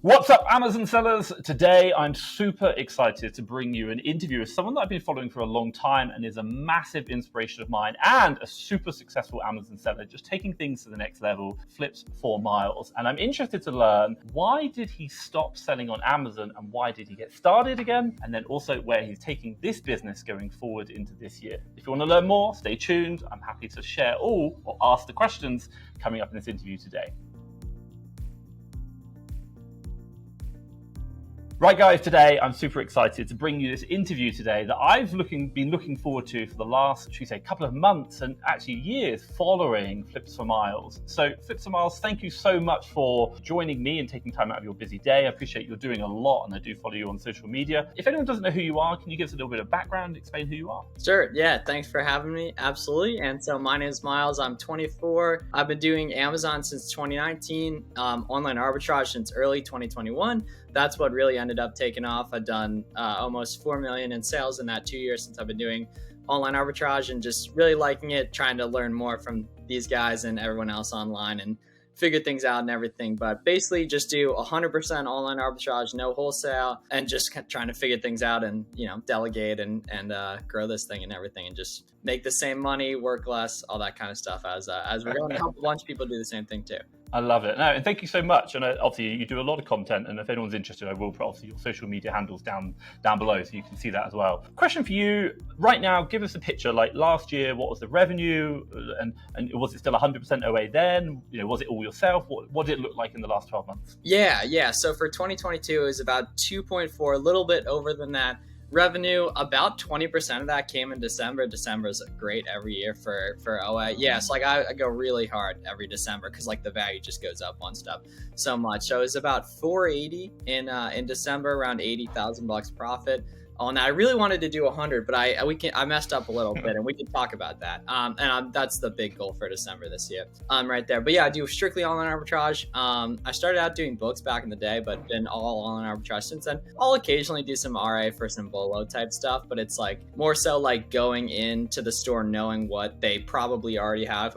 What's up, Amazon sellers? Today, I'm super excited to bring you an interview with someone that I've been following for a long time and is a massive inspiration of mine and a super successful Amazon seller, just taking things to the next level, flips 4 miles. And I'm interested to learn, why did he stop selling on Amazon and why did he get started again? And then also where he's taking this business going forward into this year. If you want to learn more, stay tuned. I'm happy to share all or ask the questions coming up in this interview today. Right, guys, today I'm super excited to bring you this interview today that I've been looking forward to for the last, couple of months and actually years following Flips for Miles. So Flips for Miles, thank you so much for joining me and taking time out of your busy day. I appreciate you're doing a lot and I do follow you on social media. If anyone doesn't know who you are, can you give us a little bit of background, explain who you are? Sure, yeah, thanks for having me, absolutely. And so my name is Miles, I'm 24. I've been doing Amazon since 2019, online arbitrage since early 2021. That's what really ended up taking off. I've done almost 4 million in sales in that 2 years since I've been doing online arbitrage and just really liking it, trying to learn more from these guys and everyone else online and figure things out and everything. But basically just do 100% online arbitrage, no wholesale, and just trying to figure things out and, delegate and grow this thing and everything and just make the same money, work less, all that kind of stuff as we're going to help a bunch of people do the same thing too. I love it. No, and thank you so much. And obviously, you do a lot of content. And if anyone's interested, I will put obviously your social media handles down below so you can see that as well. Question for you right now: give us a picture. Like last year, what was the revenue, and was it still 100% OA then? Was it all yourself? What did it look like in the last 12 months? Yeah. So for 2022, it was about 2.4, a little bit over than that. Revenue, about 20% of that came in December. December is great every year for OA. Yeah, so I go really hard every December because the value just goes up on stuff so much. So it was about 480 in December, around $80,000 profit. And I really wanted to do 100, but I messed up a little bit, and we can talk about that. That's the big goal for December this year, right there. But yeah, I do strictly online arbitrage. I started out doing books back in the day, but been all online arbitrage since then. I'll occasionally do some RA for some Bolo type stuff, but it's more so going into the store, knowing what they probably already have,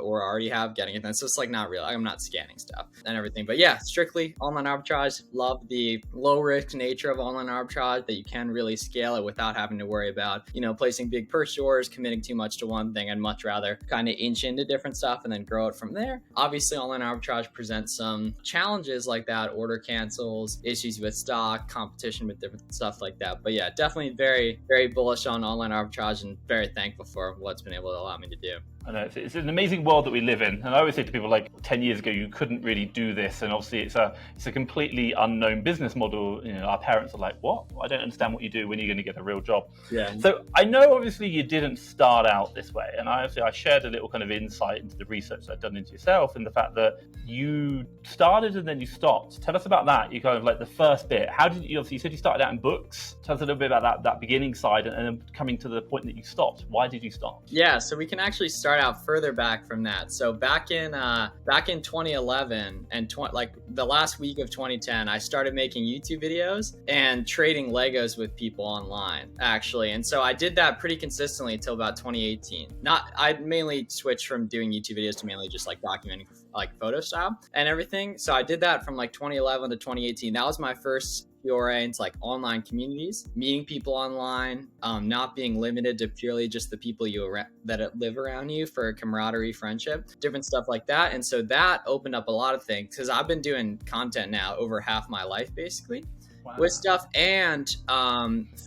getting it. And so it's not real. I'm not scanning stuff and everything. But yeah, strictly online arbitrage. Love the low risk nature of online arbitrage, that you can really scale it without having to worry about, placing big purchase orders, committing too much to one thing. I'd much rather kind of inch into different stuff and then grow it from there. Obviously, online arbitrage presents some challenges like that, order cancels, issues with stock, competition with different stuff like that. But yeah, definitely very, very bullish on online arbitrage and very thankful for what's been able to allow me to do. I know it's an amazing world that we live in, and I always say to people 10 years ago you couldn't really do this, and obviously it's a completely unknown business model. Our parents are like, what? I don't understand what you do. When are you going to get a real job? Yeah. So I know obviously you didn't start out this way, and I shared a little kind of insight into the research that I've done into yourself and the fact that you started and then you stopped. Tell us about that. You kind of the first bit. How did you? Obviously, you said you started out in books. Tell us a little bit about that beginning side, and then coming to the point that you stopped. Why did you stop? Yeah, so we can actually start out further back from that. So back in 2011 and the last week of 2010, I started making YouTube videos and trading Legos with people online, actually. And so I did that pretty consistently until about 2018. I mainly switched from doing YouTube videos to mainly just documenting photo style and everything. So I did that from 2011 to 2018. That was my first foray into online communities, meeting people online, not being limited to purely just the people that live around you for camaraderie, friendship, different stuff like that. And so that opened up a lot of things because I've been doing content now over half my life, basically. Wow. With stuff. And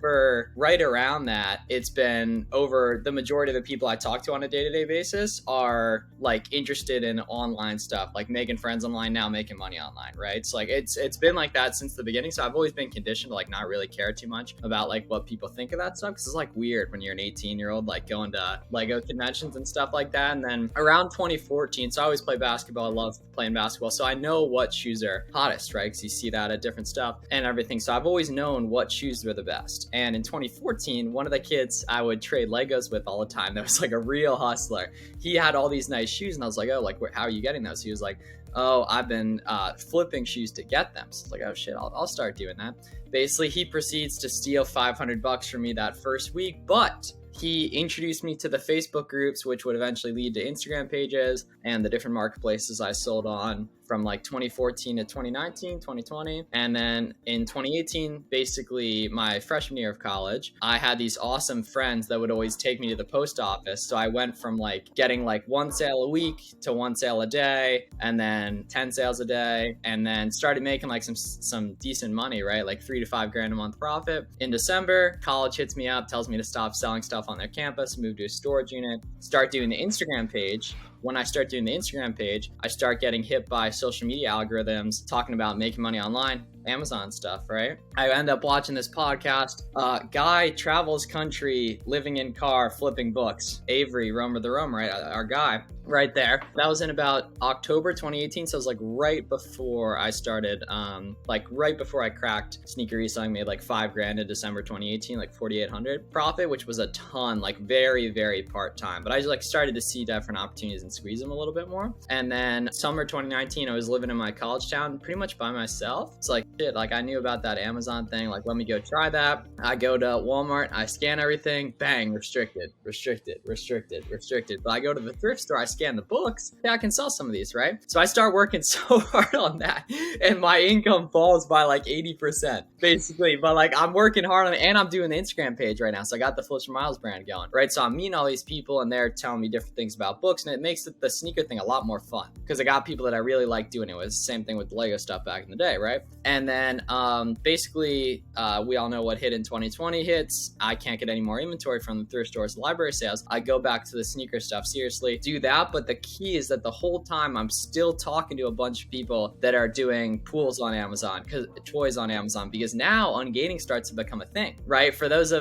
for right around that, it's been over the majority of the people I talk to on a day-to-day basis are interested in online stuff, making friends online now, making money online, right? So it's been like that since the beginning. So I've always been conditioned to not really care too much about what people think of that stuff, because it's weird when you're an 18-year-old going to Lego conventions and stuff like that. And then around 2014, so I always play basketball. I love playing basketball, so I know what shoes are hottest, right? Because you see that at different stuff and everything. So I've always known what shoes were the best. And in 2014, one of the kids I would trade Legos with all the time, that was a real hustler. He had all these nice shoes, and I was like, oh, how are you getting those? He was like, oh, I've been flipping shoes to get them. So I was like, oh shit, I'll start doing that. Basically, he proceeds to steal $500 from me that first week, but he introduced me to the Facebook groups, which would eventually lead to Instagram pages and the different marketplaces I sold on from like 2014 to 2019, 2020. And then in 2018, basically my freshman year of college, I had these awesome friends that would always take me to the post office. So I went from like getting like 1 sale a week to 1 sale a day, and then 10 sales a day, and then started making like some decent money, right? Like $3 to $5 grand a month profit. In December, college hits me up, tells me to stop selling stuff on their campus, move to a storage unit, start doing the Instagram page. When I start doing the Instagram page, I start getting hit by social media algorithms talking about making money online, Amazon stuff, right? I end up watching this podcast. Guy travels country, living in car, flipping books. Avery, Roamer the Roamer, right? Our guy right there. That was in about October 2018. So it was like right before I started, right before I cracked sneaker reselling, made like $5 grand in December 2018, like 4,800 profit, which was a ton, like very, very part-time. But I just like started to see different opportunities and squeeze them a little bit more. And then summer 2019, I was living in my college town pretty much by myself. It's like, shit, like I knew about that Amazon thing. Like, let me go try that. I go to Walmart, I scan everything, bang, restricted. But I go to the thrift store, I scan the books. Yeah, I can sell some of these, right? So I start working so hard on that, and my income falls by like 80%, basically. But like I'm working hard on it, and I'm doing the Instagram page right now. So I got the Flips for Miles brand going, right? So I'm meeting all these people, and they're telling me different things about books, and it makes the sneaker thing a lot more fun because I got people that I really like doing it with. Same thing with the Lego stuff back in the day, right? And then basically, we all know what hit in 2020 hits. I can't get any more inventory from the thrift stores, library sales. I go back to the sneaker stuff, seriously, do that. But the key is that the whole time I'm still talking to a bunch of people that are doing pools on Amazon, toys on Amazon, because now ungating starts to become a thing, right? For those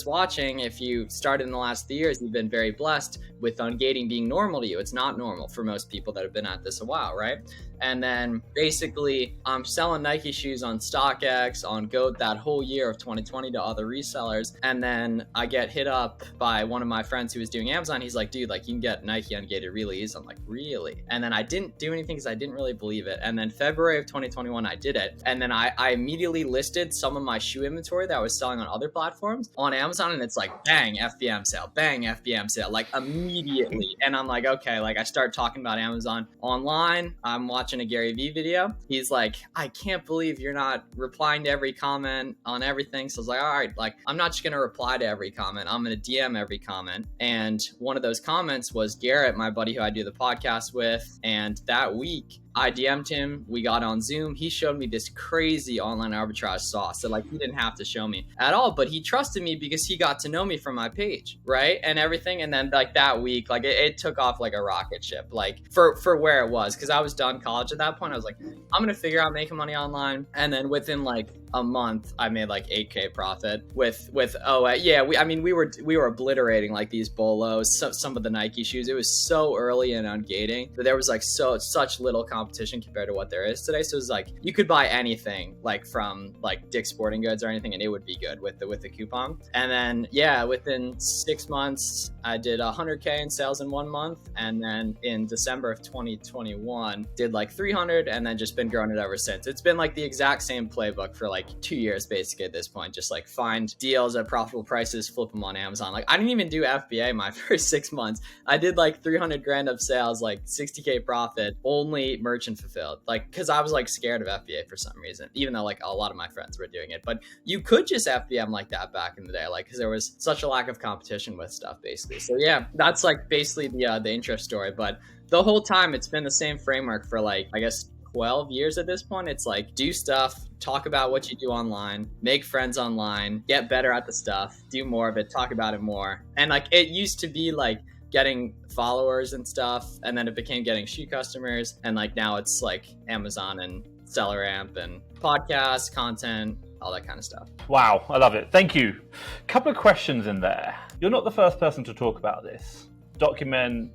watching, if you started in the last 3 years, you've been very blessed with ungating being normal to you. It's not normal for most people that have been at this a while, right? And then basically I'm selling Nike shoes on StockX, on GOAT that whole year of 2020 to other resellers. And then I get hit up by one of my friends who was doing Amazon. He's like, dude, like you can get Nike ungated really easy. I'm like, really? And then I didn't do anything because I didn't really believe it. And then February of 2021, I did it. And then I immediately listed some of my shoe inventory that I was selling on other platforms on Amazon. And it's like, bang, FBM sale, like immediately. And I'm like, okay, like I start talking about Amazon online. I'm watching a Gary Vee video. He's like, I can't believe you're not replying to every comment on everything. So I was like, all right, like I'm not just going to reply to every comment. I'm going to DM every comment. And one of those comments was Garrett, my buddy who I do the podcast with. And that week, I DM'd him, we got on Zoom. He showed me this crazy online arbitrage sauce that like he didn't have to show me at all, but he trusted me because he got to know me from my page, right? And everything. And then like that week, like it took off like a rocket ship, like for where it was. Cause I was done college at that point. I was like, I'm going to figure out making money online. And then within like a month, I made like 8K profit with we were obliterating like these bolos, some of the Nike shoes. It was so early in ungating that there was like such little competition compared to what there is today. So it's like you could buy anything like from like Dick's Sporting Goods or anything, and it would be good with the coupon. And then within 6 months, I did 100K in sales in 1 month, and then in December of 2021, did like 300, and then just been growing it ever since. It's been like the exact same playbook for like 2 years basically at this point. Just like find deals at profitable prices, flip them on Amazon. Like I didn't even do FBA my first 6 months. I did like 300 grand of sales, like 60K profit, only merchant fulfilled, like because I was like scared of FBA for some reason, even though like a lot of my friends were doing it. But you could just FBM like that back in the day, like because there was such a lack of competition with stuff basically. So yeah, that's like basically the intro story. But the whole time it's been the same framework for like I guess 12 years at this point. It's like do stuff, talk about what you do online, make friends online, get better at the stuff, do more of it, talk about it more. And like it used to be like getting followers and stuff, and then it became getting shoe customers, and like now it's like Amazon and SellerAmp and podcasts, content, all that kind of stuff. Wow, I love it. Thank you. Couple of questions in there. You're not the first person to talk about this. Document,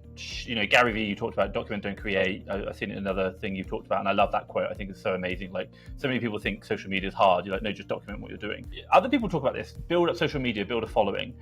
Gary Vee, you talked about document, don't create. I've seen another thing you've talked about, and I love that quote. I think it's so amazing. Like, so many people think social media is hard. You're like, no, just document what you're doing. Other people talk about this, build up social media, build a following.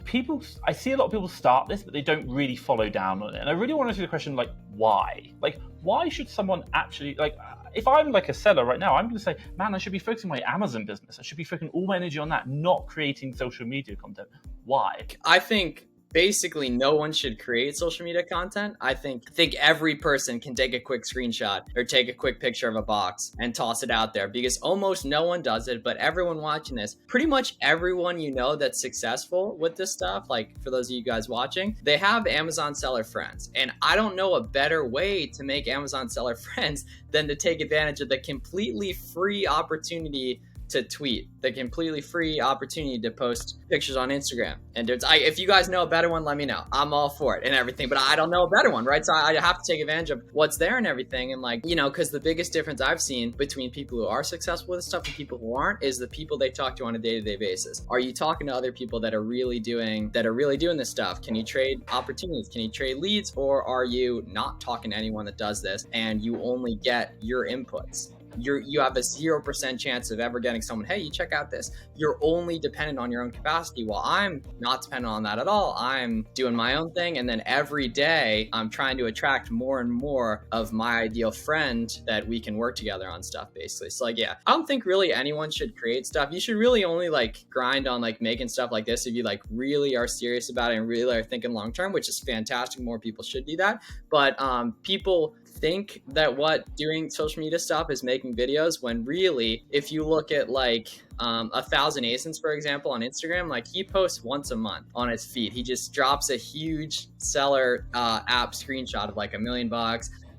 I see a lot of people start this, but they don't really follow down on it. And I really want to ask you the question, like, why? Like, why should someone actually, like, if I'm like a seller right now, I'm going to say, man, I should be focusing my Amazon business. I should be focusing all my energy on that, not creating social media content. Why? I think basically no one should create social media content. I think every person can take a quick screenshot or take a quick picture of a box and toss it out there, because almost no one does it. But everyone watching this, pretty much everyone you know that's successful with this stuff, like for those of you guys watching, they have Amazon seller friends. And I don't know a better way to make Amazon seller friends than to take advantage of the completely free opportunity to tweet, the completely free opportunity to post pictures on Instagram. And if you guys know a better one, let me know. I'm all for it and everything, but I don't know a better one, right? So I have to take advantage of what's there and everything. And like, you know, because the biggest difference I've seen between people who are successful with this stuff and people who aren't is the people they talk to on a day-to-day basis. Are you talking to other people that are really doing this stuff? Can you trade opportunities? Can you trade leads? Or are you not talking to anyone that does this and you only get your inputs? You have a 0% chance of ever getting someone, hey, you check out this. You're only dependent on your own capacity. Well, I'm not dependent on that at all. I'm doing my own thing. And then every day I'm trying to attract more and more of my ideal friend that we can work together on stuff, basically. So like, yeah, I don't think really anyone should create stuff. You should really only like grind on like making stuff like this if you like really are serious about it and really are thinking long-term, which is fantastic. More people should do that. But people think that what doing social media stuff is making videos, when really, if you look at like 1,000 ASINs, for example, on Instagram, like he posts once a month on his feed. He just drops a huge seller app screenshot of like $1 million.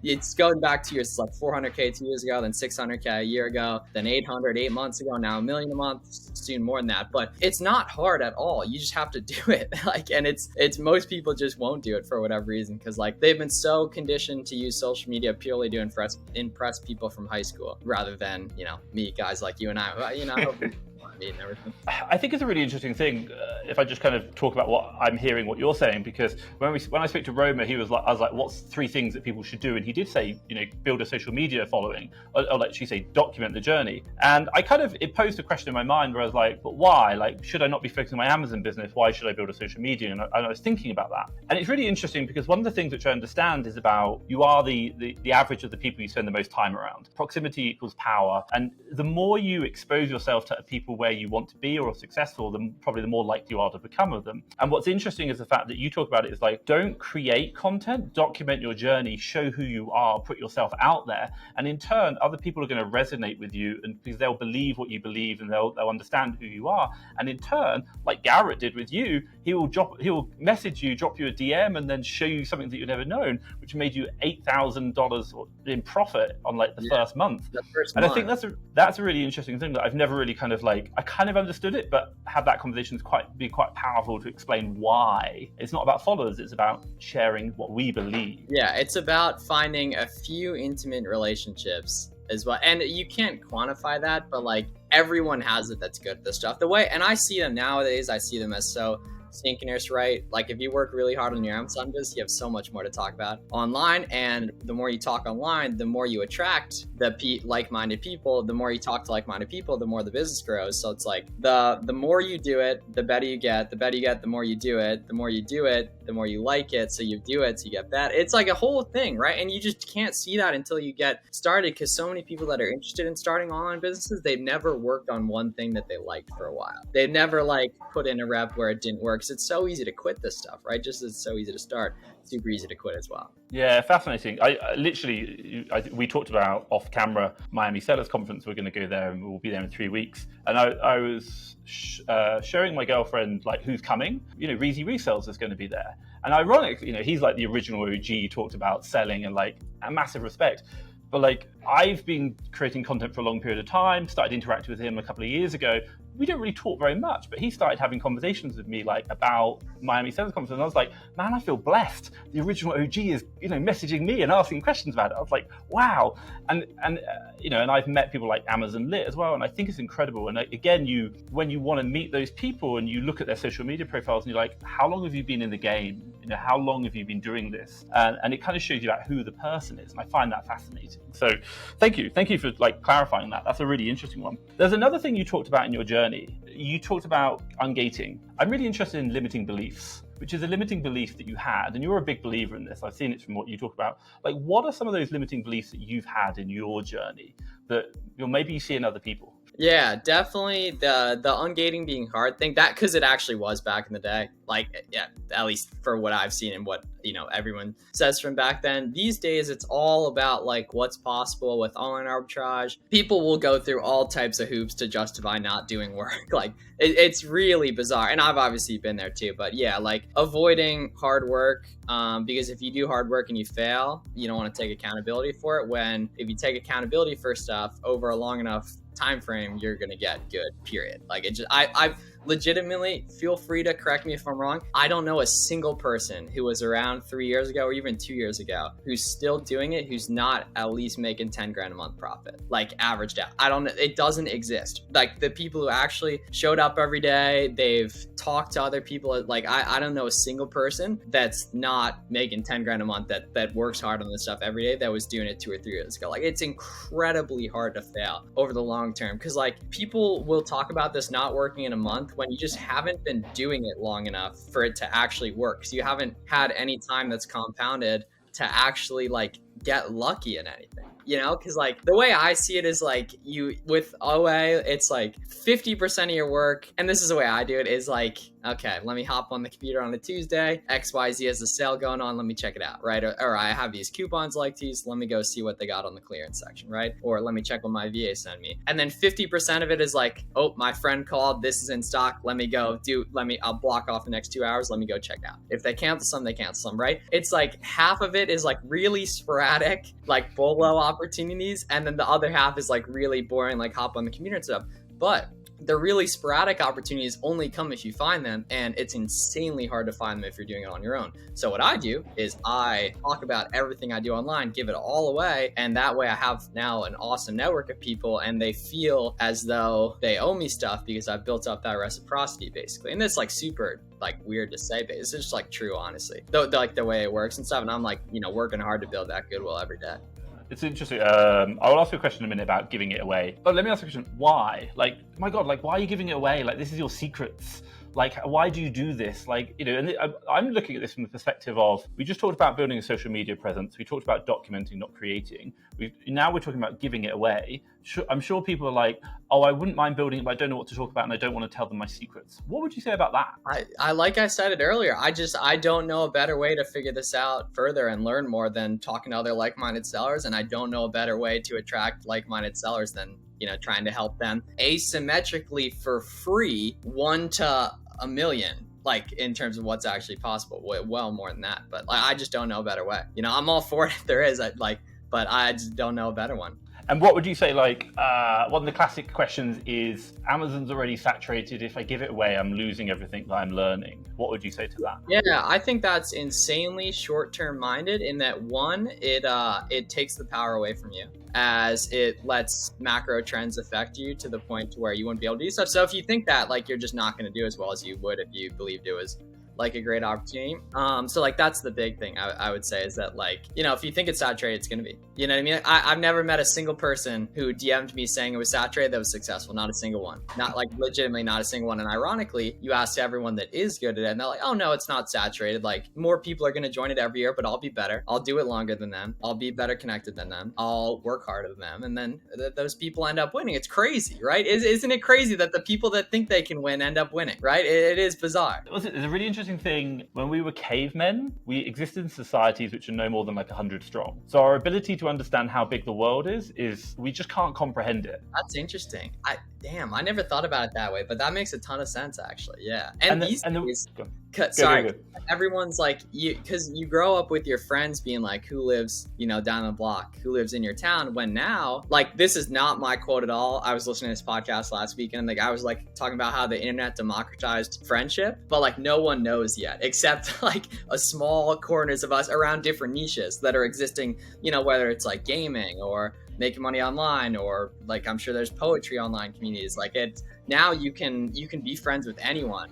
It's going back to years like 400K 2 years ago, then 600K a year ago, then 800 8 months ago, now $1 million a month, soon more than that. But it's not hard at all. You just have to do it. Like, and it's most people just won't do it for whatever reason, because like they've been so conditioned to use social media purely to impress people from high school, rather than, you know, me, guys like you and I. You know, I hope and everything. I think it's a really interesting thing. If I just kind of talk about what I'm hearing, what you're saying, because when I spoke to Roma, I was like, what's 3 things that people should do? And he did say, you know, build a social media following, or like she say, document the journey. And it posed a question in my mind where I was like, but why? Like, should I not be focusing on my Amazon business? Why should I build a social media? And I was thinking about that. And it's really interesting because one of the things which I understand is about you are the average of the people you spend the most time around. Proximity equals power. And the more you expose yourself to people where you want to be or are successful, then probably the more likely you are to become of them. And what's interesting is the fact that you talk about it is like, don't create content, document your journey, show who you are, put yourself out there. And in turn, other people are going to resonate with you, and because they'll believe what you believe and they'll understand who you are. And in turn, like Garrett did with you, he will message you, drop you a DM, and then show you something that you've never known, which made you $8,000 in profit on like the first month. I think that's a really interesting thing that I've never really kind of like, I kind of understood it, but have that conversation is quite powerful to explain why. It's not about followers, it's about sharing what we believe. Yeah, it's about finding a few intimate relationships as well. And you can't quantify that, but like everyone has it that's good at this stuff. And I see them nowadays, I see them as so synchronous, right? Like if you work really hard on your Amazon business, you have so much more to talk about online. And the more you talk online, the more you attract the like-minded people. The more you talk to like-minded people, the more the business grows. So it's like the more you do it, the better you get. The better you get, the more you do it. The more you do it, the more you like it. So you do it, so you get better. It's like a whole thing, right? And you just can't see that until you get started, because so many people that are interested in starting online businesses, they've never worked on one thing that they liked for a while. They've never like put in a rep where it didn't work. It's so easy to quit this stuff, right? Just as it's so easy to start, super easy to quit as well. Yeah, fascinating. We talked about off camera Miami Sellers Conference. We're going to go there, and we'll be there in 3 weeks. And I was showing my girlfriend like who's coming. You know, Reezy Resells is going to be there. And ironically, you know, he's like the original OG, talked about selling and like a massive respect. But like, I've been creating content for a long period of time, started interacting with him a couple of years ago. We didn't really talk very much, but he started having conversations with me like about Miami Sellers Conference. And I was like, man, I feel blessed. The original OG is, you know, messaging me and asking questions about it. I was like, wow. And you know, and I've met people like Amazon Lit as well. And I think it's incredible. And again, when you want to meet those people and you look at their social media profiles and you're like, how long have you been in the game? You know, how long have you been doing this? And it kind of shows you about who the person is. And I find that fascinating. So thank you for like clarifying that. That's a really interesting one. There's another thing you talked about in your journey. You talked about ungating. I'm really interested in limiting beliefs, which is a limiting belief that you had, and you're a big believer in this. I've seen it from what you talk about. Like, what are some of those limiting beliefs that you've had in your journey that maybe you see in other people? Yeah, definitely the ungating being hard thing, that because it actually was back in the day. Like, yeah, at least for what I've seen and what, everyone says from back then. These days it's all about like what's possible with online arbitrage. People will go through all types of hoops to justify not doing work. Like it's really bizarre. And I've obviously been there too, but yeah, like avoiding hard work, because if you do hard work and you fail, you don't want to take accountability for it. When if you take accountability for stuff over a long enough time frame, you're gonna get good, period. Like it just I legitimately, feel free to correct me if I'm wrong, I don't know a single person who was around 3 years ago or even 2 years ago who's still doing it, who's not at least making 10 grand a month profit, like averaged out. I don't know, it doesn't exist. Like the people who actually showed up every day, they've talked to other people, like I don't know a single person that's not making 10 grand a month that works hard on this stuff every day that was doing it 2 or 3 years ago. Like it's incredibly hard to fail over the long term, because like people will talk about this not working in a month when you just haven't been doing it long enough for it to actually work, because you haven't had any time that's compounded to actually like get lucky in anything, because like the way I see it is like you with OA, it's like 50% of your work, and this is the way I do it, is like, okay, let me hop on the computer on a Tuesday, XYZ has a sale going on, let me check it out, right? Or I have these coupons like these, let me go see what they got on the clearance section, right? Or let me check what my VA sent me. And then 50% of it is like, oh, my friend called, this is in stock, let me go I'll block off the next 2 hours, let me go check out. If they cancel some, they cancel some, right? It's like half of it is like really sporadic, like bolo opportunities, and then the other half is like really boring, like hop on the computer and stuff. But the really sporadic opportunities only come if you find them, and it's insanely hard to find them if you're doing it on your own. So what I do is I talk about everything I do online, give it all away, and that way I have now an awesome network of people, and they feel as though they owe me stuff because I've built up that reciprocity, basically. And it's like super like weird to say, but it's just like true, honestly, though, like the way it works and stuff. And I'm like, working hard to build that goodwill every day. It's interesting. I will ask you a question in a minute about giving it away. But let me ask you a question. Why? Like, my God, like, why are you giving it away? Like, this is your secrets. Like, why do you do this? Like, and I'm looking at this from the perspective of, we just talked about building a social media presence. We talked about documenting, not creating. Now we're talking about giving it away. I'm sure people are like, oh, I wouldn't mind building it, but I don't know what to talk about and I don't want to tell them my secrets. What would you say about that? I like I said it earlier, I don't know a better way to figure this out further and learn more than talking to other like-minded sellers. And I don't know a better way to attract like-minded sellers than, trying to help them asymmetrically for free, 1 to a million, like in terms of what's actually possible. Well, more than that, but like, I just don't know a better way. I'm all for it if there is, but I just don't know a better one. And what would you say, like, one of the classic questions is, Amazon's already saturated. If I give it away, I'm losing everything that I'm learning. What would you say to that? Yeah, I think that's insanely short-term minded in that, one, it takes the power away from you, as it lets macro trends affect you to the point to where you wouldn't be able to do stuff. So if you think that, like, you're just not going to do as well as you would if you believed it was like a great opportunity. So like that's the big thing I would say, is that like, if you think it's saturated, it's going to be, you know what I mean? I've never met a single person who DM'd me saying it was saturated that was successful. Not a single one. Not like legitimately not a single one. And ironically, you ask everyone that is good at it and they're like, oh no, it's not saturated. Like more people are going to join it every year, but I'll be better. I'll do it longer than them. I'll be better connected than them. I'll work harder than them. And then those people end up winning. It's crazy, right? Isn't it crazy that the people that think they can win end up winning, right? It is bizarre. It's a really interesting thing. When we were cavemen, we existed in societies which are no more than like 100 strong. So our ability to understand how big the world is we just can't comprehend it. That's interesting. I never thought about it that way, but that makes a ton of sense, actually. Yeah. And these days, everyone's like, because you grow up with your friends being like, who lives, down the block, who lives in your town, when now, like, this is not my quote at all. I was listening to this podcast last week and like, I was like talking about how the internet democratized friendship, but like no one knows yet, except like a small corners of us around different niches that are existing, whether it's like gaming or making money online, or like, I'm sure there's poetry online communities. Like now you can be friends with anyone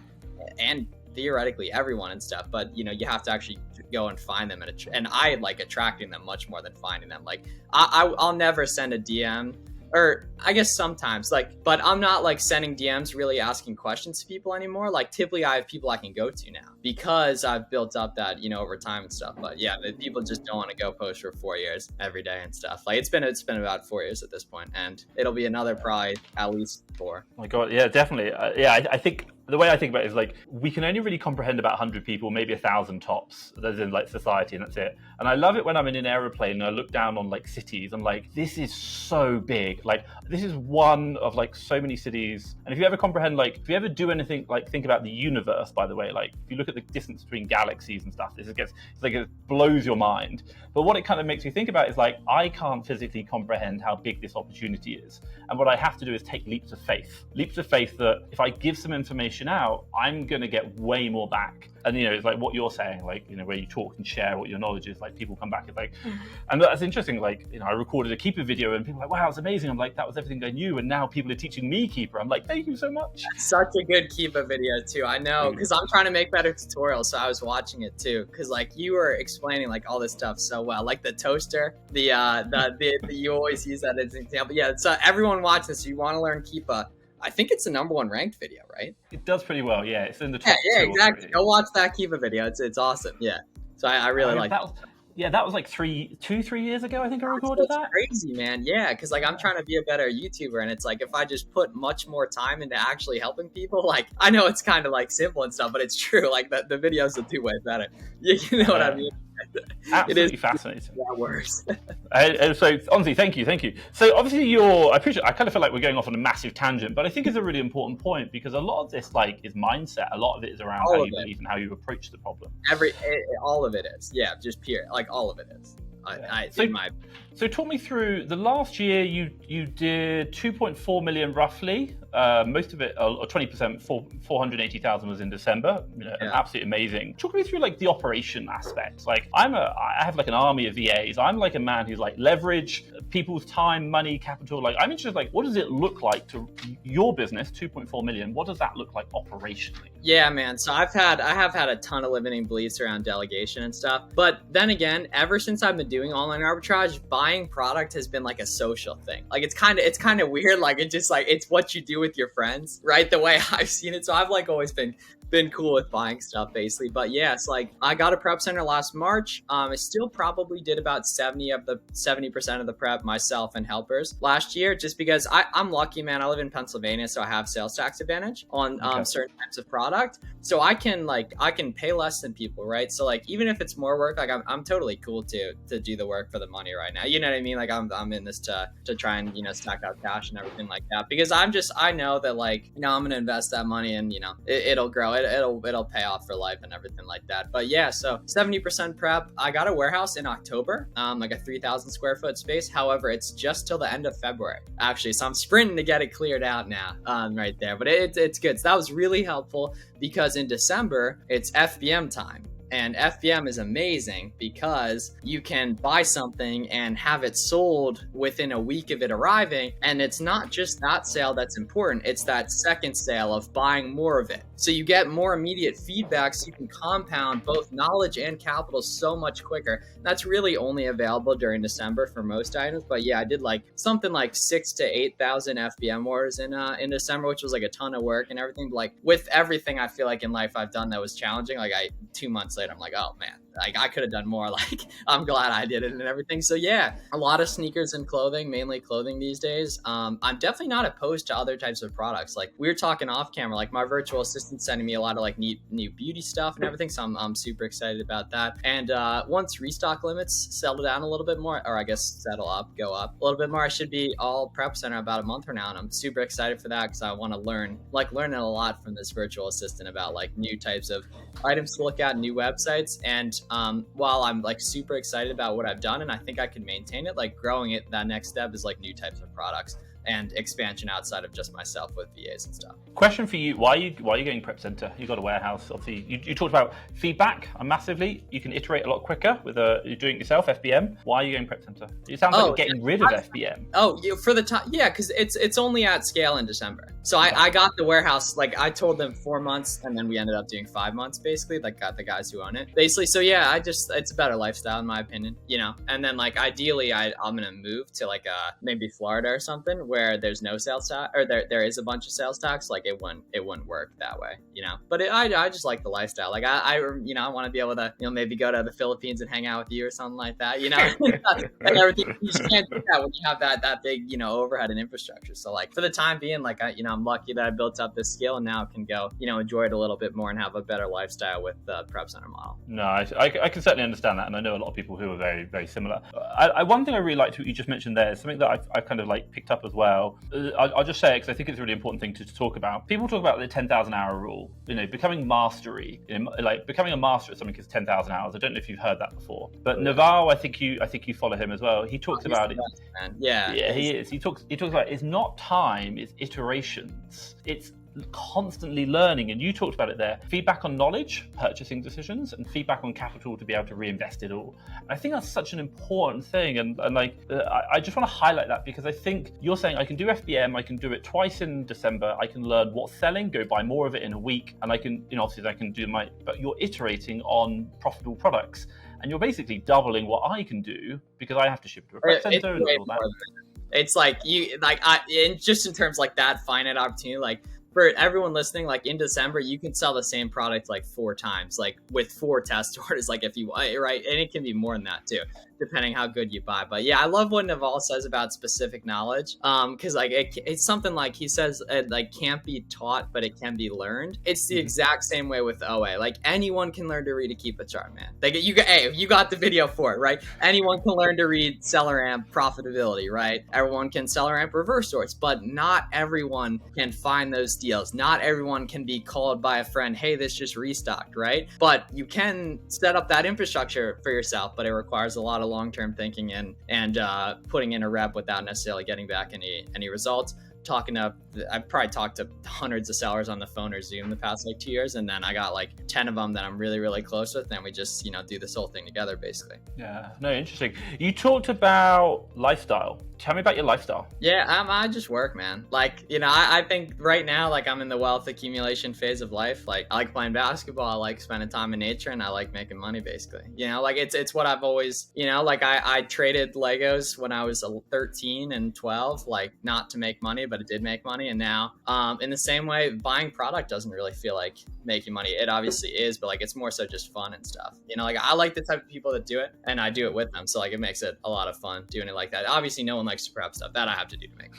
and theoretically everyone and stuff, but you have to actually go and find them, and I like attracting them much more than finding them. Like I'll never send a DM or I guess sometimes, like, but I'm not like sending DMs really asking questions to people anymore. Like typically I have people I can go to now because I've built up that, over time and stuff. But yeah, the people just don't want to go post for 4 years every day and stuff. Like it's been about 4 years at this point, and it'll be another probably at least 4. Oh my God, yeah, definitely. I think the way I think about it is like we can only really comprehend about 100 people, maybe 1,000 tops. That's in like society, and that's it. And I love it when I'm in an aeroplane and I look down on like cities. I'm like, this is so big. Like this is one of like so many cities. And if you ever comprehend, like if you ever do anything like think about the universe, by the way, like if you look at the distance between galaxies and stuff, it's like it blows your mind. But what it kind of makes me think about is like I can't physically comprehend how big this opportunity is. And what I have to do is take leaps of faith that if I give some information out, I'm going to get way more back. And, it's like what you're saying, like, where you talk and share what your knowledge is, like people come back, it's like, and that's interesting. Like, I recorded a Keeper video and people are like, wow, it's amazing. I'm like, that was everything I knew. And now people are teaching me Keeper. I'm like, thank you so much. Such a good Keeper video too. I know, because I'm trying to make better tutorials. So I was watching it too. Cause like you were explaining like all this stuff so well, like the toaster, the you always use that as an example. Yeah. So everyone watch this. You want to learn Keeper. I think it's the number 1 ranked video, right? It does pretty well, yeah. It's in the top. Yeah, exactly. Go watch that Keeper video. It's awesome. Yeah. So I really like that. That was like 3 years ago, I think I recorded that. Crazy, man. Yeah, because like I'm trying to be a better YouTuber, and it's like if I just put much more time into actually helping people, like I know it's kind of like simple and stuff, but it's true. Like the videos will do way better. You know what I mean? Absolutely it is fascinating. That works. And so honestly, thank you. So obviously I kind of feel like we're going off on a massive tangent, but I think it's a really important point because a lot of this like is mindset. A lot of it is around how you believe and how you approach the problem. All of it is. Yeah, just pure. Like all of it is. So talk me through the last year. You did 2.4 million roughly. Most of it, or 20%, 480,000 was in December. Absolutely amazing. Talk me through like the operation aspects. Like I have like an army of VAs. I'm like a man who's like leverage people's time, money, capital. Like I'm interested, like what does it look like to your business? 2.4 million. What does that look like operationally? Yeah, man. So I have had a ton of limiting beliefs around delegation and stuff. But then again, ever since I've been doing online arbitrage, buying product has been like a social thing. Like it's kind of weird. Like it's what you do with your friends, right? The way I've seen it. So I've like always been cool with buying stuff basically. But yeah, it's like I got a prep center last March. I still probably did about 70% of the prep myself and helpers last year, just because I'm lucky, man. I live in Pennsylvania, so I have sales tax advantage on certain types of product. So I can pay less than people, right? So like even if it's more work, like I'm totally cool to do the work for the money right now. You know what I mean? Like I'm in this to try and stack out cash and everything like that, because I know that like I'm gonna invest that money and it'll grow. It'll pay off for life and everything like that. But yeah, so 70% prep. I got a warehouse in October, like a 3,000 square foot space. However, it's just till the end of February actually, so I'm sprinting to get it cleared out now, right there. But it's good. So that was really helpful because in December it's FBM time. And FBM is amazing because you can buy something and have it sold within a week of it arriving. And it's not just that sale that's important. It's that second sale of buying more of it. So you get more immediate feedback, so you can compound both knowledge and capital so much quicker. That's really only available during December for most items. But yeah, I did like something like 6,000 to 8,000 FBM orders in December, which was like a ton of work and everything. But like with everything I feel like in life I've done that was challenging, like 2 months later, I'm like, oh man, like I could have done more. Like I'm glad I did it and everything. So yeah, a lot of sneakers and clothing, mainly clothing these days. I'm definitely not opposed to other types of products. Like we were talking off camera, like my virtual assistant sending me a lot of like neat new beauty stuff and everything. So I'm super excited about that. And once restock limits settle down a little bit more, or I guess go up a little bit more, I should be all prep center about a month from now. And I'm super excited for that because I want to learning a lot from this virtual assistant about like new types of items to look at, new websites. And while I'm like super excited about what I've done and I think I can maintain it, like growing it, that next step is like new types of products and expansion outside of just myself with VAs and stuff. Question for you: Why are you going prep center? You got a warehouse. Obviously, you talked about feedback massively. You can iterate a lot quicker with you're doing it yourself. FBM. Why are you going prep center? It sounds like you're getting rid of FBM. For the time, yeah, because it's only at scale in December. So I got the warehouse, like I told them 4 months, and then we ended up doing 5 months basically, like got the guys who own it basically. So yeah, it's a better lifestyle in my opinion, you know. And then like ideally I'm gonna move to like maybe Florida or something where there's no sales tax, or there is a bunch of sales tax. Like it wouldn't work that way, you know. But I just like the lifestyle. Like I you know, I want to be able to, you know, maybe go to the Philippines and hang out with you or something like that, you know. And everything, you just can't do that when you have that big, you know, overhead and infrastructure. So like for the time being, like you know, I'm lucky that I built up this skill and now can go, you know, enjoy it a little bit more and have a better lifestyle with the prep center model. No, I can certainly understand that, and I know a lot of people who are very, very similar. One thing I really liked what you just mentioned there is something that I kind of like picked up as well. I'll just say it because I think it's a really important thing to talk about. People talk about the 10,000 hour rule, you know, becoming mastery, you know, like becoming a master at something is 10,000 hours. I don't know if you've heard that before, but Naval, I think you follow him as well. He talks about it. Man. Yeah, he is. He talks about it's not time, it's iterations. It's constantly learning, and you talked about it there. Feedback on knowledge, purchasing decisions, and feedback on capital to be able to reinvest it all. And I think that's such an important thing, and I just want to highlight that because I think you're saying I can do FBM, I can do it twice in December, I can learn what's selling, go buy more of it in a week, and I can, you know, obviously I can do but you're iterating on profitable products, and you're basically doubling what I can do because I have to ship to a prep center and all that. It's like just in terms like that finite opportunity, like for everyone listening, like in December, you can sell the same product like 4 times, like with 4 test orders, like if you want, right? And it can be more than that too, depending how good you buy. But yeah, I love what Naval says about specific knowledge. Cause like it's something like he says it like can't be taught, but it can be learned. It's the exact same way with OA. Like anyone can learn to read a Keepa chart, man. Like you got the video for it, right? Anyone can learn to read seller amp profitability, right? Everyone can seller amp reverse sorts, but not everyone can find those deals. Not everyone can be called by a friend, hey, this just restocked, right? But you can set up that infrastructure for yourself, but it requires a lot of long-term thinking and putting in a rep without necessarily getting back any results. I've probably talked to hundreds of sellers on the phone or Zoom the past like 2 years, and then I got like 10 of them that I'm really, really close with, and we just, you know, do this whole thing together basically. Yeah, no, interesting. You talked about lifestyle. Tell me about your lifestyle. Yeah, I just work, man. Like, you know, I think right now, like I'm in the wealth accumulation phase of life. Like I like playing basketball, I like spending time in nature, and I like making money basically. You know, like it's what I've always, you know, like I traded Legos when I was 13 and 12, like not to make money, but it did make money. And now in the same way, buying product doesn't really feel like making money. It obviously is, but like it's more so just fun and stuff. You know, like I like the type of people that do it, and I do it with them. So like it makes it a lot of fun doing it like that. Obviously no one likes to prep stuff. That I have to do to make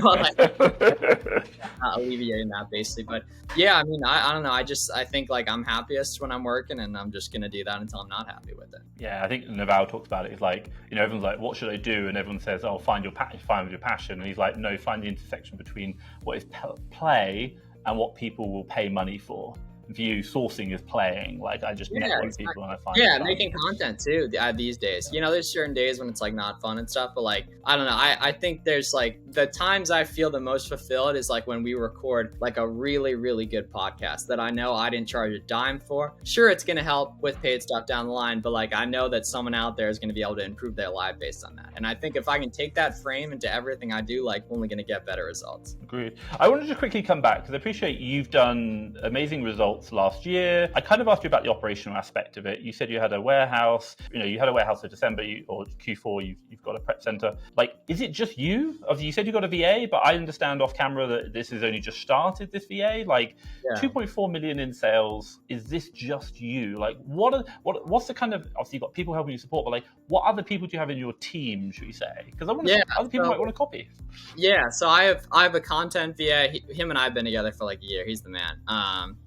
money. But like, alleviating that basically. But yeah, I mean, I don't know. I think like I'm happiest when I'm working, and I'm just gonna do that until I'm not happy with it. Yeah, I think Naval talks about it. It's like, you know, everyone's like, what should I do? And everyone says, oh, find your passion. And he's like, no, find the intersection between what is play and what people will pay money for. For you, sourcing is playing. Like I just network people and I find making content too these days. You know, there's certain days when it's like not fun and stuff, but like I don't know. I think there's like the times I feel the most fulfilled is like when we record like a really, really good podcast that I know I didn't charge a dime for. Sure, it's gonna help with paid stuff down the line, but like I know that someone out there is gonna be able to improve their life based on that. And I think if I can take that frame into everything I do, like only gonna get better results. Agreed. I wanted to quickly come back because I appreciate you've done amazing results last year. I kind of asked you about the operational aspect of it. You said you had a warehouse, you had a warehouse for December or Q4, you've got a prep center. Like, is it just you? Obviously, you said you got a VA, but I understand off camera that this has only just started, this VA. Like, 2.4 million in sales. Is this just you? Like, what's the kind of, obviously you've got people helping you support, but like, what other people do you have in your team, should we say? Because I want to, other people might want to copy. Yeah, so I have a content VA. Him and I have been together for like a year. He's the man.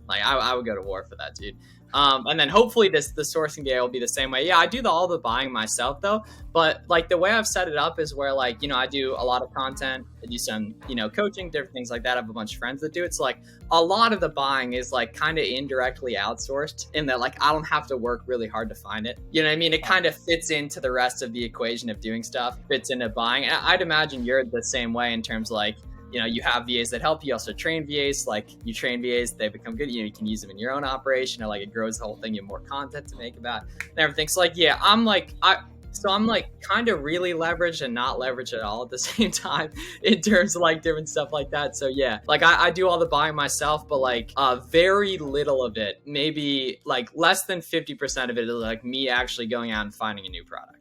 Like I would go to war for that dude. And then hopefully the sourcing VA will be the same way. Yeah, I do all the buying myself though, but like the way I've set it up is where like, you know, I do a lot of content, I do some, you know, coaching, different things like that. I have a bunch of friends that do it. So like a lot of the buying is like kind of indirectly outsourced in that like I don't have to work really hard to find it. You know what I mean? It kind of fits into the rest of the equation of doing stuff, fits into buying. And I'd imagine you're the same way in terms of like, you know, you have VAs that help. You also train VAs. Like you train VAs, they become good. You know, you can use them in your own operation, or like it grows the whole thing. You have more content to make about and everything. So like, yeah, I'm like, So I'm like kind of really leveraged and not leveraged at all at the same time in terms of like different stuff like that. So yeah, like I do all the buying myself, but like very little of it, maybe like less than 50% of it is like me actually going out and finding a new product.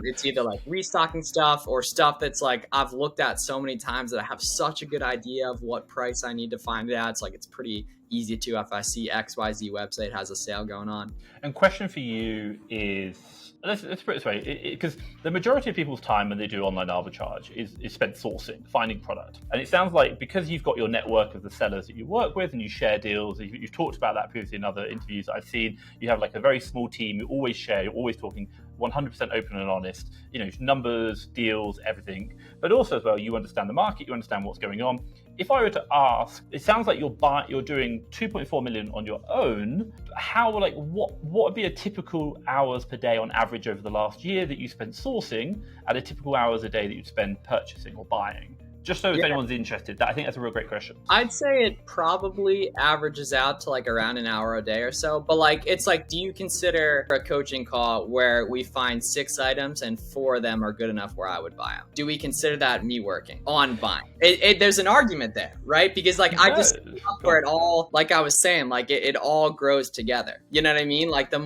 It's either like restocking stuff or stuff that's like I've looked at so many times that I have such a good idea of what price I need to find it at. It's like it's pretty easy to, if I see XYZ website has a sale going on. And question for you is, let's put it this way, because the majority of people's time when they do online arbitrage is spent sourcing, finding product. And it sounds like because you've got your network of the sellers that you work with and you share deals, you've talked about that previously in other interviews that I've seen, you have like a very small team, you always share, you're always talking 100% open and honest, numbers, deals, everything. But also as well, you understand the market, you understand what's going on. If I were to ask, it sounds like you're doing 2.4 million on your own. What would be a typical hours per day on average over the last year that you spent sourcing, and a typical hours a day that you'd spend purchasing or buying? Just so if anyone's interested, I think that's a real great question. I'd say it probably averages out to like around an hour a day or so. But like, it's like, do you consider a coaching call where we find 6 items and 4 of them are good enough where I would buy them? Do we consider that me working on buying? There's an argument there, right? Because like I just where it all, like I was saying, like it all grows together. You know what I mean? Like the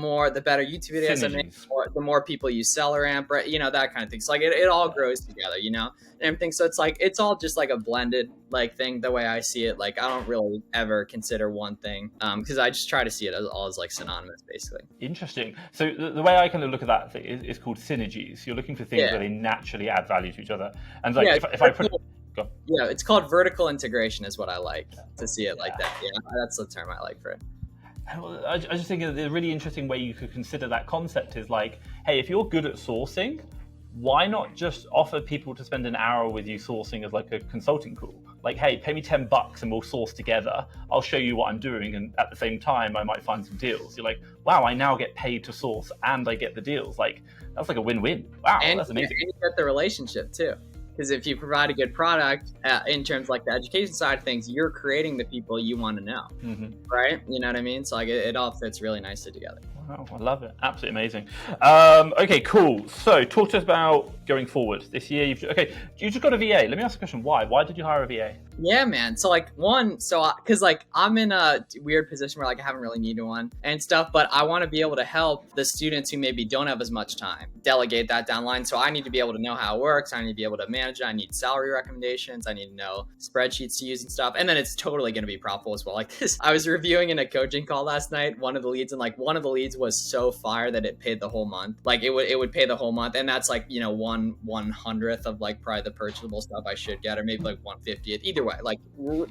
better YouTube videos I make, the more people use SellerAmp, right? That kind of thing. So like it all grows together, and everything. So it's like, it's all just like a blended like thing, the way I see it. Like I don't really ever consider one thing because I just try to see it as like synonymous, basically. Interesting. So the way I kind of look at that thing is called synergies. You're looking for things where they naturally add value to each other. And like if I put it's called vertical integration is what I like to see it like that. That's the term I like for it. I just think a really interesting way you could consider that concept is like, hey, if you're good at sourcing, why not just offer people to spend an hour with you sourcing as like a consulting call? Like, hey, pay me $10 and we'll source together. I'll show you what I'm doing. And at the same time, I might find some deals. You're like, wow, I now get paid to source and I get the deals. Like, that's like a win-win. Wow, that's amazing. And you get the relationship too. Because if you provide a good product in terms of like the education side of things, you're creating the people you want to know, right? You know what I mean? So like it all fits really nicely together. Wow, I love it. Absolutely amazing. Okay, cool. So talk to us about going forward this year. You just got a VA. Let me ask a question. Why? Why did you hire a VA? Yeah, man. So like because like I'm in a weird position where like I haven't really needed one and stuff, but I want to be able to help the students who maybe don't have as much time, delegate that down line. So I need to be able to know how it works. I need to be able to manage it. I need salary recommendations. I need to know spreadsheets to use and stuff. And then it's totally going to be profitable as well. Like this, I was reviewing in a coaching call last night, one of the leads was so fire that it paid the whole month. Like it would pay the whole month. And that's like, 1/100th of like probably the purchasable stuff I should get, or maybe like 1/50th. Either way, like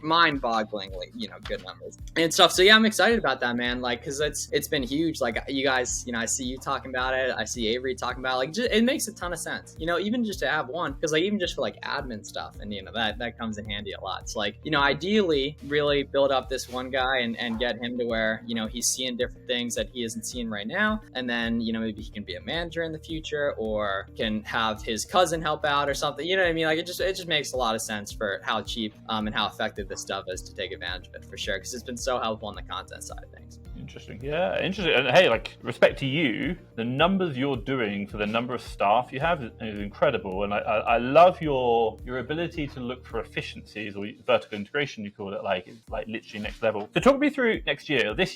mind-bogglingly, good numbers and stuff. So yeah, I'm excited about that, man. Like, cause it's been huge. Like you guys, I see you talking about it. I see Avery talking about it. Like it makes a ton of sense, even just to have one, cause like even just for like admin stuff and that comes in handy a lot. So like, ideally really build up this one guy and get him to where, he's seeing different things that he isn't seeing right now. And then, maybe he can be a manager in the future or can have his cousin help out or something. You know what I mean? Like it just makes a lot of sense for how cheap and how effective this stuff is to take advantage of it, for sure, because it's been so helpful on the content side of things. Interesting. Yeah, interesting. And hey, like, respect to you, the numbers you're doing for the number of staff you have is incredible. And I love your ability to look for efficiencies, or vertical integration, you call it, like it's like literally next level. So talk me through this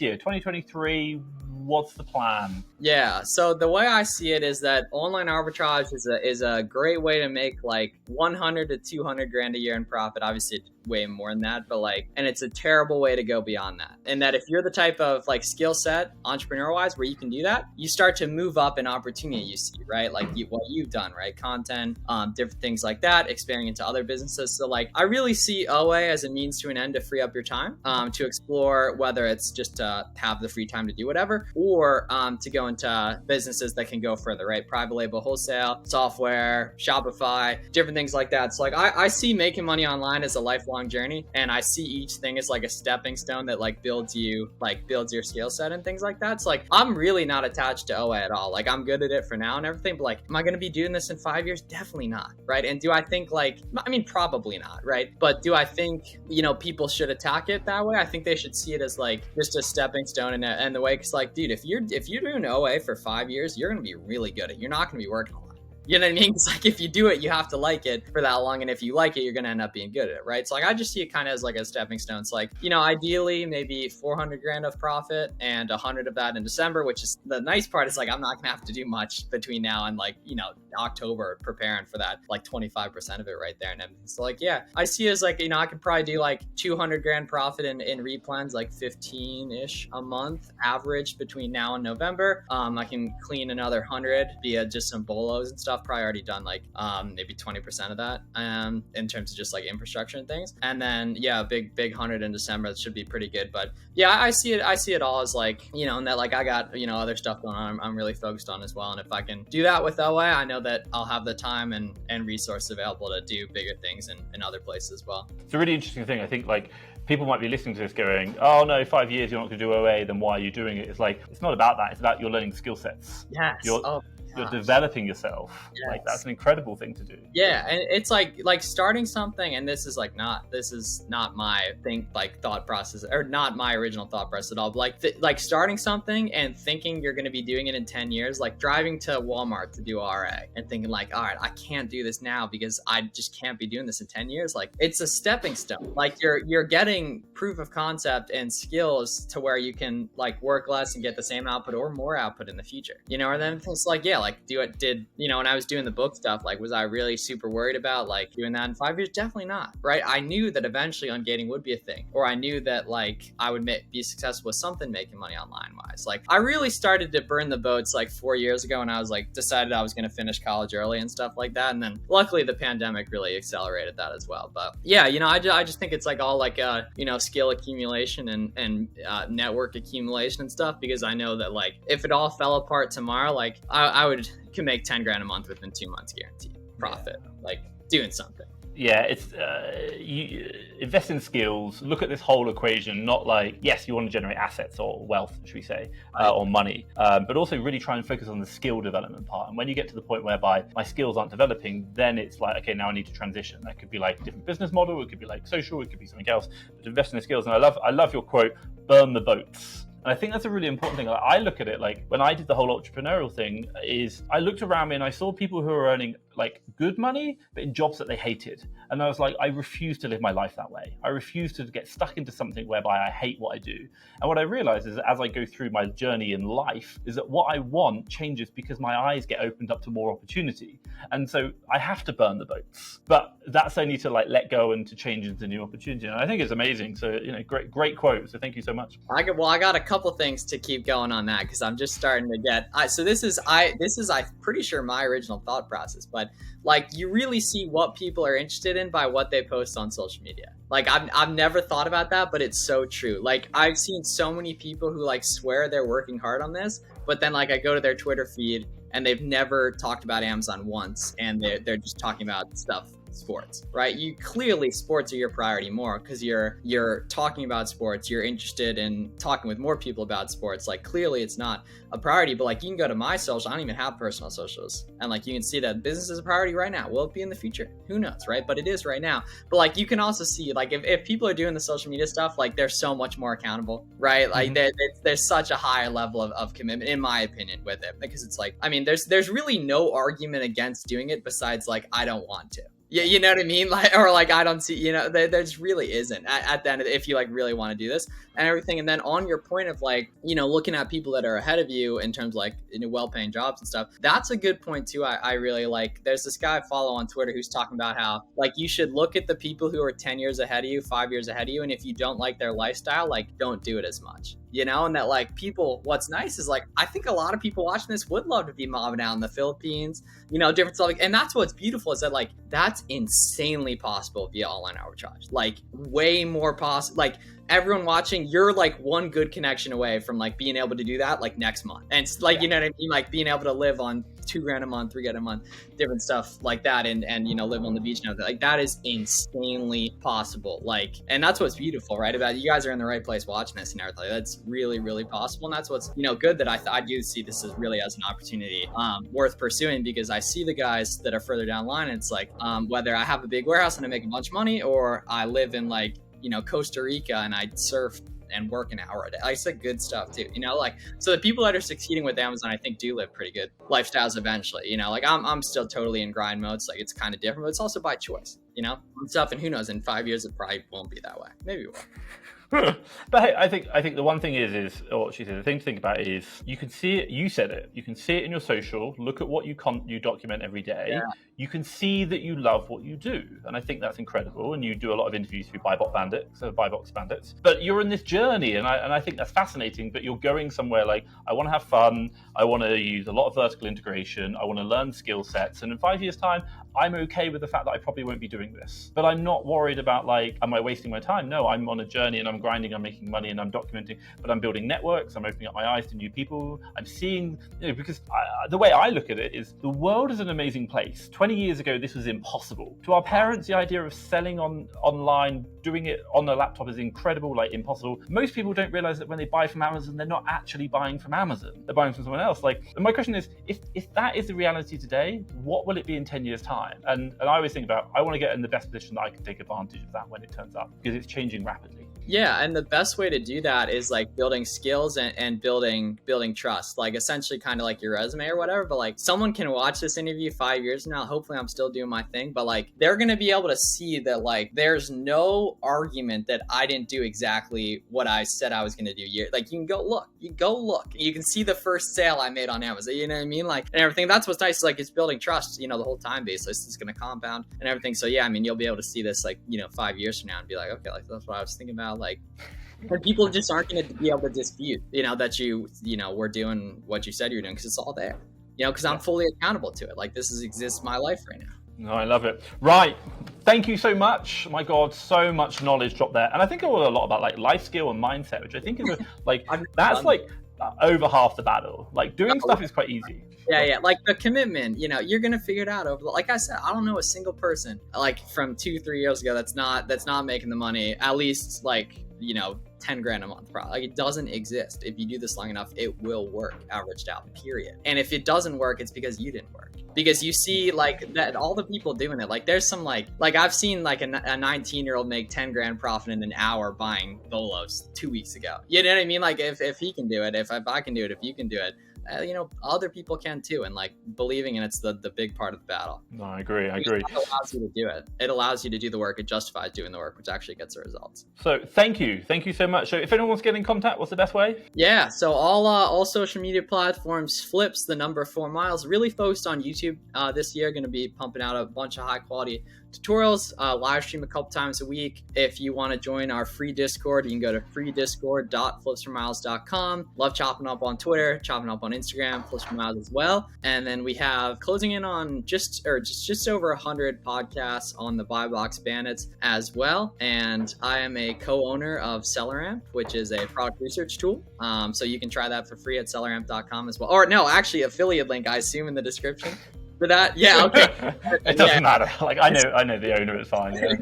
year, 2023. What's the plan? Yeah, so the way I see it is that online arbitrage is a great way to make like 100 to 200 grand a year in profit. Obviously, it's way more than that, but and it's a terrible way to go beyond that. And that if you're the type of like skill set, entrepreneur wise, where you can do that, you start to move up in opportunity you see, right? Like what you've done, right? Content, different things like that, expanding into other businesses. So like, I really see OA as a means to an end to free up your time, to explore, whether it's just to have the free time to do whatever, or to go into businesses that can go further, right? Private label, wholesale, software, Shopify, different things like that. So like I see making money online as a lifelong lifelong journey, and I see each thing as like a stepping stone that like builds your skill set and things like that. It's like, I'm really not attached to OA at all. Like, I'm good at it for now and everything, but like, am I going to be doing this in 5 years? Definitely not. Right. And do I think like, I mean, probably not. Right. But do I think, people should attack it that way? I think they should see it as like just a stepping stone and the way, cause like, dude, if you're doing OA for 5 years, you're going to be really good at it. You're not going to be working a lot. You know what I mean? It's like, if you do it, you have to like it for that long. And if you like it, you're going to end up being good at it. Right. So like, I just see it kind of as like a stepping stone. It's like, ideally maybe 400 grand of profit and 100 of that in December, which is the nice part. Is like, I'm not going to have to do much between now and like, October preparing for that, like 25% of it right there. And everything. So like, yeah, I see it as like, I could probably do like 200 grand profit in replens, like 15-ish a month average between now and November. I can clean another 100 via just some bolos and stuff. Probably already done like maybe 20% of that in terms of just like infrastructure and things. And then yeah, big 100 in December. That should be pretty good. But yeah, I see it all as like, and that like I got other stuff going on I'm really focused on as well. And if I can do that with OA, I know that I'll have the time and resources available to do bigger things in other places as well. It's a really interesting thing. I think like people might be listening to this going, oh no, 5 years you're not going to do OA, then why are you doing it? It's like, it's not about that. It's about you're learning skill sets. Yes. You're developing yourself. Yes. Like, that's an incredible thing to do. Yeah, and it's like starting something, and this is not my thought process, or not my original thought process at all. But like starting something and thinking you're going to be doing it in 10 years, like driving to Walmart to do RA and thinking like, all right, I can't do this now because I just can't be doing this in 10 years. Like, it's a stepping stone. Like, you're getting proof of concept and skills to where you can like work less and get the same output or more output in the future. And then it's like, yeah, like when I was doing the book stuff, like, was I really super worried about like doing that in 5 years? Definitely not. Right. I knew that eventually ungating would be a thing, or I knew that like I would be successful with something making money online wise. Like, I really started to burn the boats like 4 years ago, and I was like decided I was going to finish college early and stuff like that. And then luckily the pandemic really accelerated that as well. But yeah, I just think it's like all like skill accumulation and network accumulation and stuff, because I know that like if it all fell apart tomorrow, like I can make 10 grand a month within 2 months guaranteed profit, like doing something. Yeah, it's you invest in skills. Look at this whole equation, not like, yes, you want to generate assets or wealth, should we say, or money, but also really try and focus on the skill development part. And when you get to the point whereby my skills aren't developing, then it's like, okay, now I need to transition. That could be like a different business model, it could be like social, it could be something else. But invest in the skills. And I love your quote, burn the boats. And I think that's a really important thing. Like, I look at it like when I did the whole entrepreneurial thing, is I looked around me and I saw people who were earning like good money, but in jobs that they hated. And I was like, I refuse to live my life that way. I refuse to get stuck into something whereby I hate what I do. And what I realized is that as I go through my journey in life, is that what I want changes because my eyes get opened up to more opportunity. And so I have to burn the boats, but that's only to like let go and to change into new opportunity. And I think it's amazing. So, great quote. So thank you so much. I got a couple things to keep going on that, because I'm just starting to get. This is I'm pretty sure my original thought process, but like, you really see what people are interested in by what they post on social media. Like, I've never thought about that, but it's so true. Like, I've seen so many people who like swear they're working hard on this, but then like I go to their Twitter feed and they've never talked about Amazon once, and they're just talking about stuff. Sports, right? You clearly, sports are your priority more because you're talking about sports, you're interested in talking with more people about sports. Like, clearly it's not a priority, but like, you can go to my social, I don't even have personal socials, and like, you can see that business is a priority right now. Will it be in the future? Who knows, right? But it is right now. But like, you can also see like if people are doing the social media stuff, like, they're so much more accountable, right? Like, there's such a higher level of commitment, in my opinion, with it, because it's like, I mean, there's really no argument against doing it besides like, I don't want to. Yeah, you know what I mean? Like, or like, I don't see, there just really isn't at the end of it, if you like really want to do this and everything. And then on your point of like, looking at people that are ahead of you in terms of like, well-paying jobs and stuff, that's a good point too. I really like, there's this guy I follow on Twitter who's talking about how like, you should look at the people who are 10 years ahead of you, 5 years ahead of you. And if you don't like their lifestyle, like, don't do it as much. And that like people, what's nice is like, I think a lot of people watching this would love to be mobbing out in the Philippines, different stuff. And that's what's beautiful, is that like, that's insanely possible via online arbitrage, like way more possible. Like, everyone watching, you're like one good connection away from like being able to do that like next month. And it's like, you know what I mean? Like, being able to live on $2,000 a month, $3,000 a month, different stuff like that, and live on the beach and everything. Like that is insanely possible. Like, and that's what's beautiful, right? About you guys are in the right place watching this and everything. That's really, really possible, and that's what's good that I do see this as really as an opportunity worth pursuing, because I see the guys that are further down the line, and it's like whether I have a big warehouse and I make a bunch of money, or I live in like Costa Rica and I surf and work an hour a day. Like, it's like good stuff too, like, so the people that are succeeding with Amazon, I think, do live pretty good lifestyles eventually, like I'm still totally in grind mode. So like, it's kind of different, but it's also by choice, and stuff. And who knows, in 5 years, it probably won't be that way. Maybe it will. But hey, I think the one thing is, or what she said, the thing to think about is you can see it. You said it. You can see it in your social. Look at what you document every day. Yeah. You can see that you love what you do, and I think that's incredible. And you do a lot of interviews through Buy Box Bandits. But you're in this journey, and I think that's fascinating. But you're going somewhere like, I want to have fun. I want to use a lot of vertical integration. I want to learn skill sets. And in 5 years' time, I'm okay with the fact that I probably won't be doing this. But I'm not worried about like, am I wasting my time? No, I'm on a journey and I'm grinding, I'm making money and I'm documenting, but I'm building networks, I'm opening up my eyes to new people. I'm seeing, because the way I look at it is the world is an amazing place. 20 years ago, this was impossible. To our parents, the idea of selling online, doing it on a laptop is incredible, like impossible. Most people don't realize that when they buy from Amazon, they're not actually buying from Amazon. They're buying from someone else. Like, and my question is, if that is the reality today, what will it be in 10 years' time? And I always think about, I want to get in the best position that I can take advantage of that when it turns up, because it's changing rapidly. Yeah, and the best way to do that is like building skills and building trust, like essentially kind of like your resume or whatever. But like, someone can watch this interview 5 years from now. Hopefully I'm still doing my thing, but like, they're going to be able to see that like, there's no argument that I didn't do exactly what I said I was going to do. Like, you can go look, you can see the first sale I made on Amazon, you know what I mean? Like, and everything. That's what's nice. Like, it's building trust, the whole time basis. It's going to compound and everything. So yeah, I mean, you'll be able to see this like, 5 years from now and be like, okay, like that's what I was thinking about. Like, and people just aren't going to be able to dispute, that you were doing what you said you were doing, because it's all there, because I'm fully accountable to it. Like, this exists in my life right now. No, I love it. Right. Thank you so much. My God, so much knowledge dropped there. And I think I learned a lot about like life skill and mindset, which I think is like, that's like over half the battle. Like, doing stuff is quite easy. Yeah. Like the commitment, you're going to figure it out over, like I said, I don't know a single person like from 2-3 years ago that's not making the money, at least like, $10,000 a month probably. Like, it doesn't exist. If you do this long enough, it will work, averaged out, period. And if it doesn't work, it's because you didn't work. Because you see like that all the people doing it, like there's some like I've seen like a 19-year-old make 10 grand profit in an hour buying Bolos 2 weeks ago. You know what I mean? Like, if he can do it, if I can do it, if you can do it, other people can too. And like, believing in it's the big part of the battle. No, I agree. It allows you to do it. It allows you to do the work. It justifies doing the work, which actually gets the results. So thank you so much. So if anyone wants to get in contact, what's the best way? Yeah, so all social media platforms, Flips the number 4 miles, really focused on YouTube this year. Going to be pumping out a bunch of high quality tutorials, live stream a couple times a week. If you want to join our free Discord, you can go to freediscord.flipsformiles.com. Love chopping up on Twitter, chopping up on Instagram, Flips for Miles as well. And then we have closing in on just over 100 podcasts on the Buy Box Bandits as well. And I am a co-owner of SellerAmp, which is a product research tool. So you can try that for free at selleramp.com as well. Or no, actually, affiliate link, I assume, in the description. For that, yeah, okay. It doesn't matter. Like, I know the owner. It's fine. Yeah.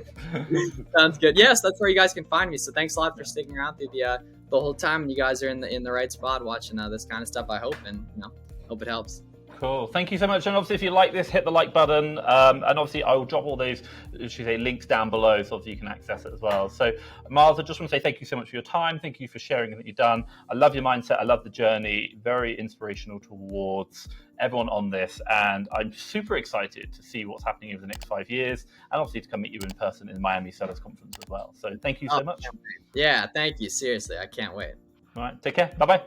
Sounds good. Yes, that's where you guys can find me. So thanks a lot for sticking around through the whole time. And you guys are in the right spot watching this kind of stuff, I hope, and hope it helps. Cool. Thank you so much. And obviously, if you like this, hit the like button. And obviously, I will drop all those, links down below, so obviously you can access it as well. So, Miles, I just want to say thank you so much for your time. Thank you for sharing everything you've done. I love your mindset. I love the journey. Very inspirational towards everyone on this. And I'm super excited to see what's happening over the next 5 years, and obviously to come meet you in person in the Miami Sellers Conference as well. So thank you so much. Yeah, thank you. Seriously, I can't wait. All right. Take care. Bye-bye.